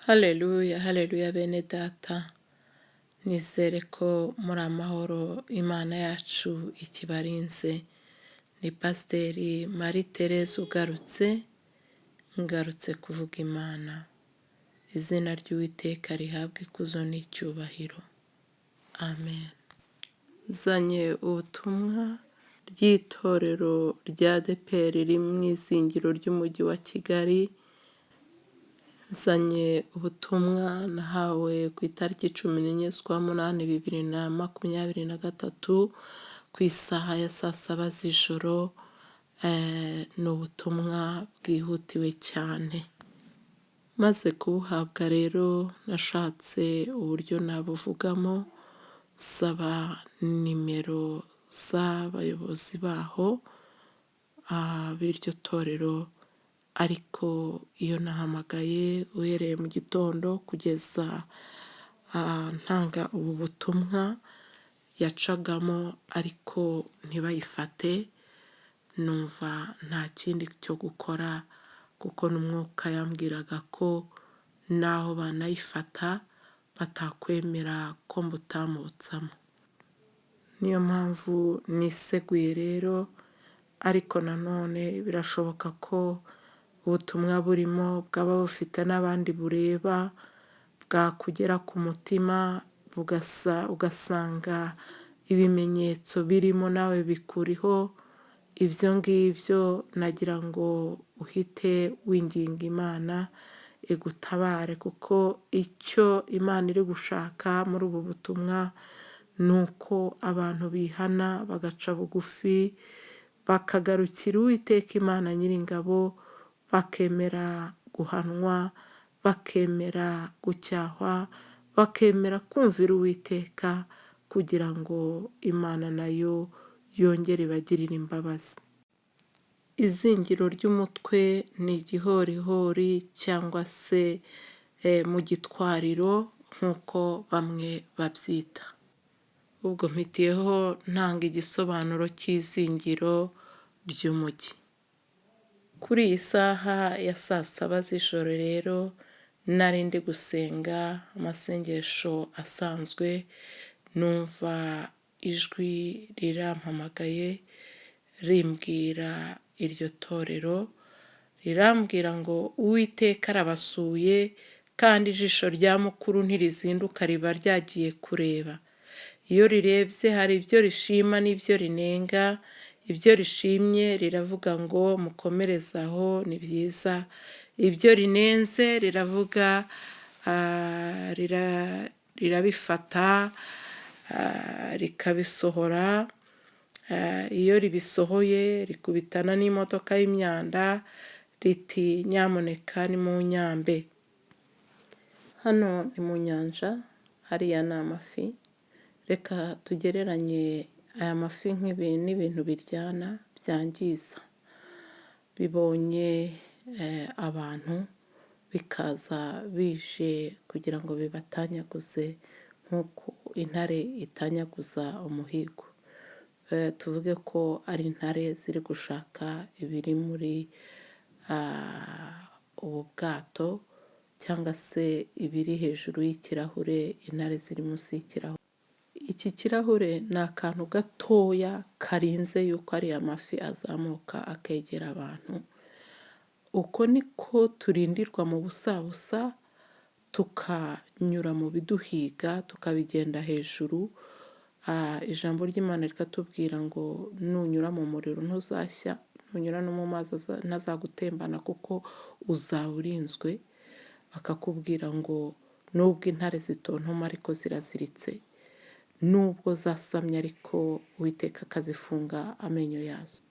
Haleluya, haleluya bene data, nizere ko muri amahoro Imana yacu ikibarinze. Ni Pasiteri Marie Thérèse ugarutse, ngarutse kuvuga Imana. Izina ry'Uwiteka rihabwe ikuzo n'icyubahiro. Amen. Zanye ubutumwa ry'itorero rya ADEPR riri mu izingiro ry'umujyi wa Kigali. Zanye ubutumwa nahawe ku itariki 14 z'ukwa munani 2023 ku isaha ya saa saba z'ijoro. Ni ubutumwa bwihutiwe cyane. Maze kubuhabwa rero nashatse uburyo nabuvugamo, saba nimero z'abayobozi baho b'iryo torero, ariko iyo nahamagaye uhereye mu gitondo kugeza ntanga ubu butumwa yacagamo ariko ntibayifate, numva nta kindi cyo gukora kuko n'umwuka yambwiraga ko naho banayifata batakwemera ko mbutamutsamo. Niyo mpamvu niseguye rero, ariko nanone birashoboka ko ubutumwa burimo bwaba bufite n'abandi bureba, bwakugera ku mutima ugasanga ibimenyetso birimo nawe bikuriho. Ibyo ngibyo nagira ngo uhite winginga Imana igutabare, kuko icyo Imana iri gushaka muri ubu butumwa ni uko abantu bihana bagaca bugufi, bakagarukira Uwiteka Imana Nyiringabo, bakemera guhanwa, bakemera gucyahwa, bakemera kumvira Uwiteka, kugira ngo Imana nayo yongere ibagirire imbabazi. Izingiro ry'umutwe ni igihorihori cyangwa se mu gitwariro nk'uko bamwe babyita. Ubwo mpitiyeho ntanga igisobanuro cy'izingiro ry'umujyi. Kuri iyi saha ya saa saba z'ijoro rero nari ndi gusenga amasengesho asanzwe, numva ijwi rirampamagaye rimbwira iryo torero, rirambwira ngo Uwiteka arabasuye kandi ijisho rya mukuru ntirizinduka riba ryagiye kureba. Iyo rirebye hari ibyo rishima n'ibyo rinenga. Ibyo rishimye riravuga ngo mukomereze aho, ni byiza. Ibyo rinenze riravuga rirabifata rikabisohora. Iyo ribisohoye rikubitana n'imodoka y'imyanda, riti nyamuneka nimunyambe. Hano ni mu nyanja, hariya ni amafi. Reka tugereranye aya mafi n'ibintu biryana byangiza. Bibonye abantu bikaza bije kugira ngo bibatanyaguze nk'uko intare itanyaguza umuhigo. Tuvuge ko ari intare ziri gushaka ibiri muri ubu bwato, cyangwa se ibiri hejuru y'ikirahure, intare ziri munsi y'ikirahure. Iki kirahure ni akantu gatoya karinze yuko ariya mafi azamuka akegera abantu. Uko niko turindirwa mu busabusa, tukanyura mu biduhiga, tukabigenda hejuru. Ijambo ry'Imana rikatubwira ngo nunyura mu muriro ntuzashya, nunyura no mu mazi ntazagutembana kuko uzaba urinzwe. Bakakubwira ngo nubwo intare zitontoma ariko ziraziritse, nubwo zasamye ariko Uwiteka akazifunga amenyo yazo.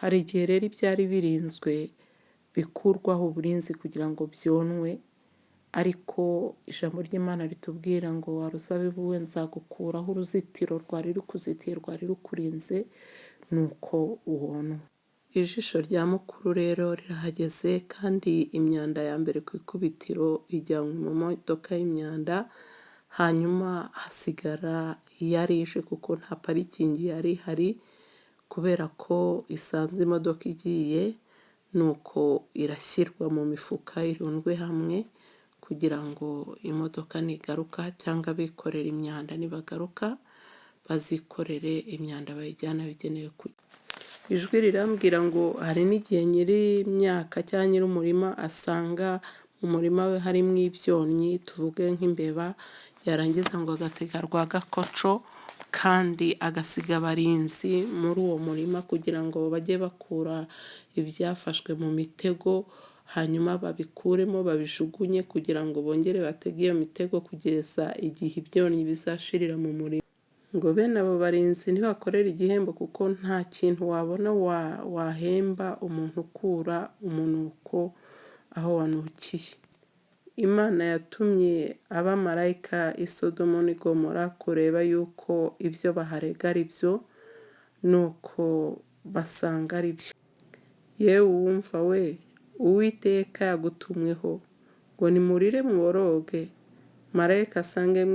Hari igihe rero ibyari birinzwe bikurwaho uburinzi kugira ngo byonwe, ariko ijambo ry'Imana ritubwira ngo wa ruzabibu we nzagukuraho uruzitiro rwari rukuzitiye, rwari rukurinze, nuko ubonwa. Ijisho rya mukuru rero rirahageze, kandi imyanda ya mbere ku ikubitiro ijyanwe mu modoka y'imyanda, hanyuma hasigara iyari ije kuko nta parikingi yari ihari, kubera ko isanze imodoka igiye, nuko irashyirwa mu mifuka irundwe hamwe kugira ngo imodoka nigaruka cyangwa abikorera imyanda nibagaruka bazikorere imyanda bayijyana bigenewe kujya. Ijwi rirambwira ngo hari n'igihe nyiri imyaka cyangwa nyiri umurima asanga mu murima we harimo ibyonnyi, tuvuge nk'imbeba, yarangiza ngo agatega rwa gakoco kandi agasiga abarinzi muri uwo murima kugira ngo bajye bakura ibyafashwe mu mitego, hanyuma babikuremo babijugunye kugira ngo bongere batege iyo mitego kugeza igihe ibyonnyi bizashirira mu murima. Ngo bene abo barinzi ntibakorera igihembo kuko nta kintu wabona wahemba umuntu ukura umunuko aho wanukiye. Imana yatumye abamarayika i Sodomo n'i Gomora kureba yuko ibyo baharega ari byo, nuko basanga ari byo. Yewe wumva we, Uwiteka yagutumweho ngo nimurire muboroge, marayika asange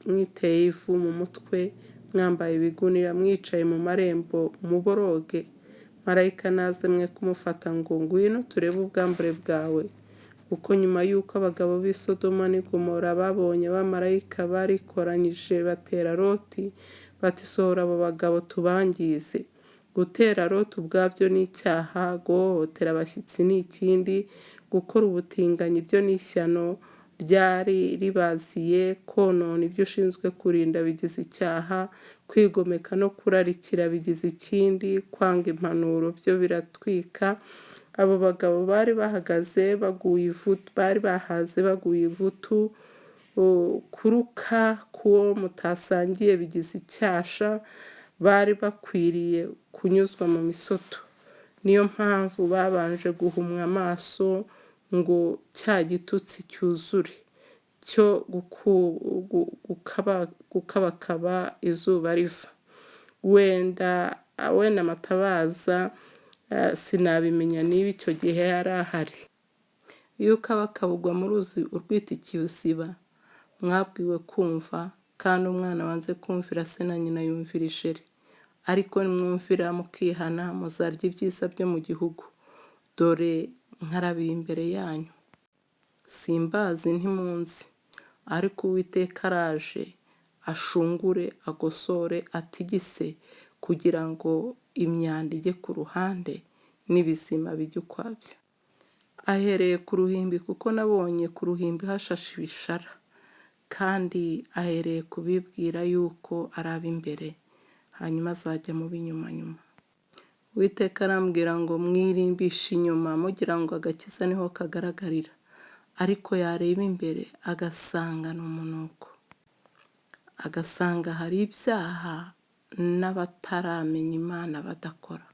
mwiteye ivu mu mutwe, mwambaye ibigunira, mwicaye mu marembo muboroge. Marayika naze mwe kumufata ngo ngwino turebe ubwambure bwawe. Kuko nyuma y'uko abagabo b'i Sodomo n'i Gomora babonye abamarayika barikoranyije batera Loti, bati sohora abo bagabo tubangize. Gutera Loti ubwabyo ni icyaha, guhohotera abashyitsi ni ikindi, gukora ubutinganyi byo ni ishyano ryari ribaziye, konona ibyo ushinzwe kurinda bigize icyaha, kwigomeka no kurarikira bigize ikindi, kwanga impanuro byo biratwika. Abo bagabo bari bahaze baguye ivutu, kuruka k'uwo mutasangiye bigize icyasha, bari bakwiriye kunyuzwa mu misoto. Niyo mpamvu babanje guhumwa amaso ngo cya gitutsi cyuzure cyo gukabakaba izuba riva. Wenda amatabaza sinabimenya niba icyo gihe yari ahari. Iyo ukabakabugwa mu ruzi urwitikiye usiba, mwabwiwe kumva, kandi umwana wanze kumvira se na nyina yumvira ijeri. Ariko nimwumvira mukihana muzarya ibyiza byo mu gihugu. Dore nkarabiye imbere yanyu. Simbazi ntimunzi, ariko Uwiteka araje ashungure, agosore, atigise kugira ngo imyanda ijye ku ruhande n'ibizima bijye ukwabyo. Ahereye ku ruhimbi kuko nabonye ku ruhimbi hashashe ibishara, kandi ahereye kubibwira yuko ari ab'imbere, hanyuma azajya mu b'inyuma nyuma. Uwiteka arambwira ngo mwirimbishe inyuma mugira ngo agakiza niho kagaragarira, ariko yareba imbere agasanga ni umunuko, agasanga hari ibyaha n'abataramenya Imana badakora.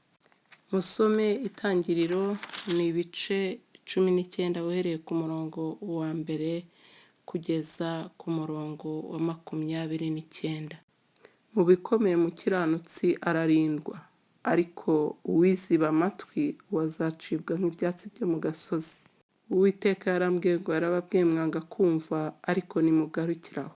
Musome Itangiriro ni ibice 19 uhereye ku murongo wa mbere kugeza ku murongo wa 29. Mu bikomeye umukiranutsi ararindwa, ariko uwiziba amatwi wazacibwa nk'ibyatsi byo mu gasozi. Uwiteka yarambwiye ngo yarababwiye mwanga kumva, ariko nimugarukiraho.